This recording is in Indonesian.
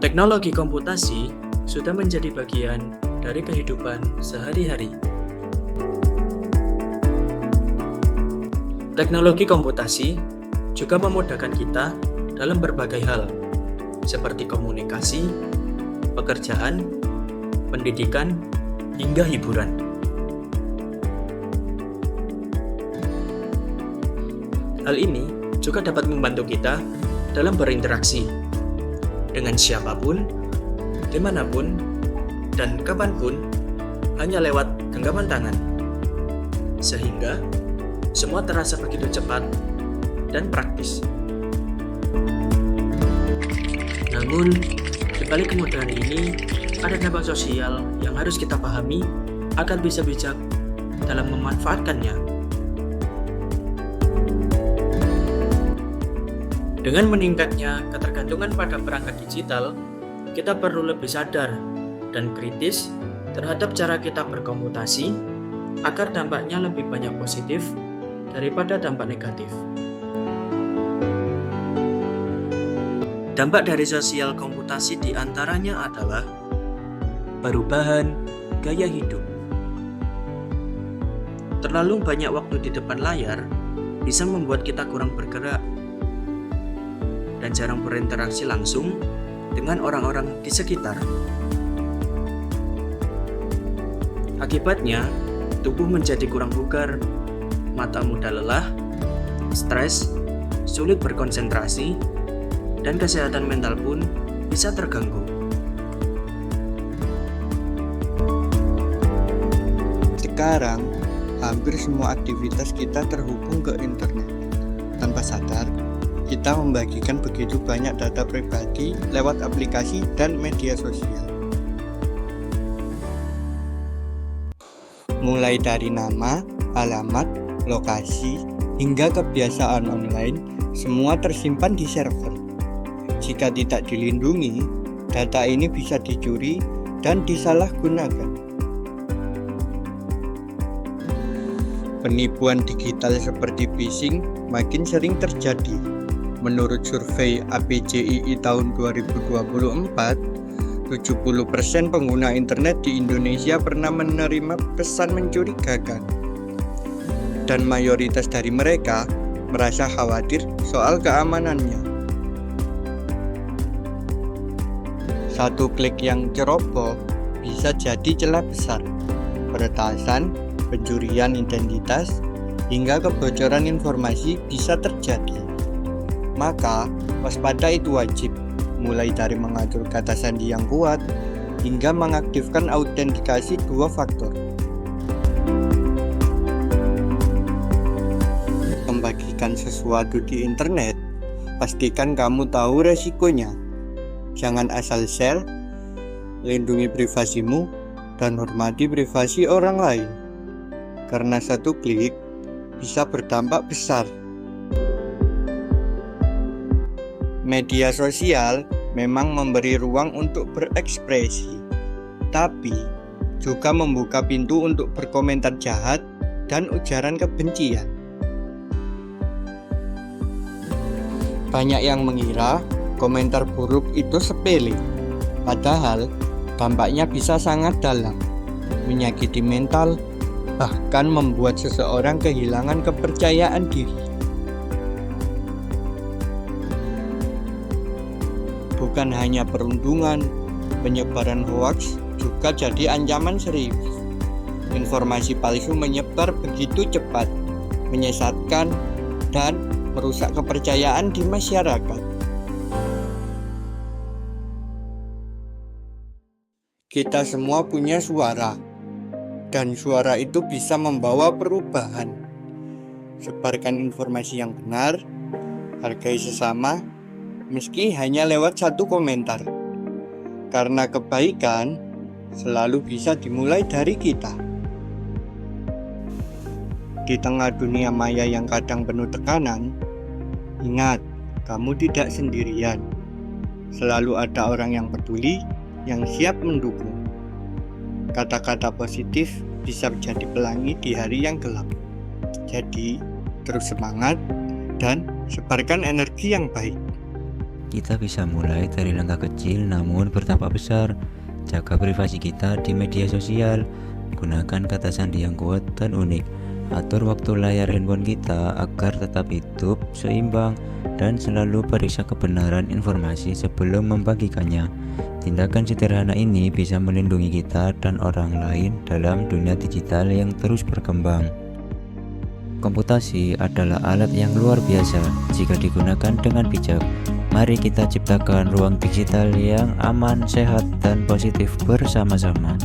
Teknologi komputasi sudah menjadi bagian dari kehidupan sehari-hari. Teknologi komputasi juga memudahkan kita dalam berbagai hal, seperti komunikasi, pekerjaan, pendidikan, hingga hiburan. Hal ini juga dapat membantu kita dalam berinteraksi dengan siapapun, dimanapun, dan kapanpun, hanya lewat genggaman tangan. Sehingga semua terasa begitu cepat dan praktis. Namun, di balik kemudahan ini, ada dampak sosial yang harus kita pahami agar bisa bijak dalam memanfaatkannya. Dengan meningkatnya ketergantungan pada perangkat digital, kita perlu lebih sadar dan kritis terhadap cara kita berkomunikasi agar dampaknya lebih banyak positif daripada dampak negatif. Dampak dari sosial komputasi diantaranya adalah perubahan gaya hidup. Terlalu banyak waktu di depan layar bisa membuat kita kurang bergerak dan jarang berinteraksi langsung dengan orang-orang di sekitar. Akibatnya, tubuh menjadi kurang bugar, mata mudah lelah, stres, sulit berkonsentrasi, dan kesehatan mental pun bisa terganggu. Sekarang, hampir semua aktivitas kita terhubung ke internet. Tanpa sadar, kita membagikan begitu banyak data pribadi lewat aplikasi dan media sosial. Mulai dari nama, alamat, lokasi, hingga kebiasaan online, semua tersimpan di server. Jika tidak dilindungi, data ini bisa dicuri dan disalahgunakan. Penipuan digital seperti phishing makin sering terjadi. Menurut survei APJII tahun 2024, 70% pengguna internet di Indonesia pernah menerima pesan mencurigakan. Dan mayoritas dari mereka merasa khawatir soal keamanannya. Satu klik yang ceroboh bisa jadi celah besar, peretasan, pencurian identitas, hingga kebocoran informasi bisa terjadi. Maka, waspada itu wajib, mulai dari mengatur kata sandi yang kuat, hingga mengaktifkan autentikasi 2 faktor. Membagikan sesuatu di internet, pastikan kamu tahu resikonya. Jangan asal share, lindungi privasimu, dan hormati privasi orang lain. Karena satu klik bisa berdampak besar. Media sosial memang memberi ruang untuk berekspresi, tapi juga membuka pintu untuk berkomentar jahat dan ujaran kebencian. Banyak yang mengira komentar buruk itu sepele, padahal dampaknya bisa sangat dalam, menyakiti mental, bahkan membuat seseorang kehilangan kepercayaan diri. Bukan hanya perundungan, penyebaran hoaks juga jadi ancaman serius. Informasi palsu menyebar begitu cepat, menyesatkan, dan merusak kepercayaan di masyarakat. Kita semua punya suara, dan suara itu bisa membawa perubahan. Sebarkan informasi yang benar, hargai sesama, meski hanya lewat satu komentar. Karena kebaikan selalu bisa dimulai dari kita. Di tengah dunia maya yang kadang penuh tekanan, ingat, kamu tidak sendirian. Selalu ada orang yang peduli, yang siap mendukung. Kata-kata positif bisa menjadi pelangi di hari yang gelap. Jadi, terus semangat dan sebarkan energi yang baik. Kita bisa mulai dari langkah kecil namun berdampak besar. Jaga privasi kita di media sosial. Gunakan kata sandi yang kuat dan unik. Atur waktu layar handphone kita agar tetap hidup seimbang dan selalu periksa kebenaran informasi sebelum membagikannya. Tindakan sederhana ini bisa melindungi kita dan orang lain dalam dunia digital yang terus berkembang. Komputasi adalah alat yang luar biasa jika digunakan dengan bijak. Mari kita ciptakan ruang digital yang aman, sehat, dan positif bersama-sama.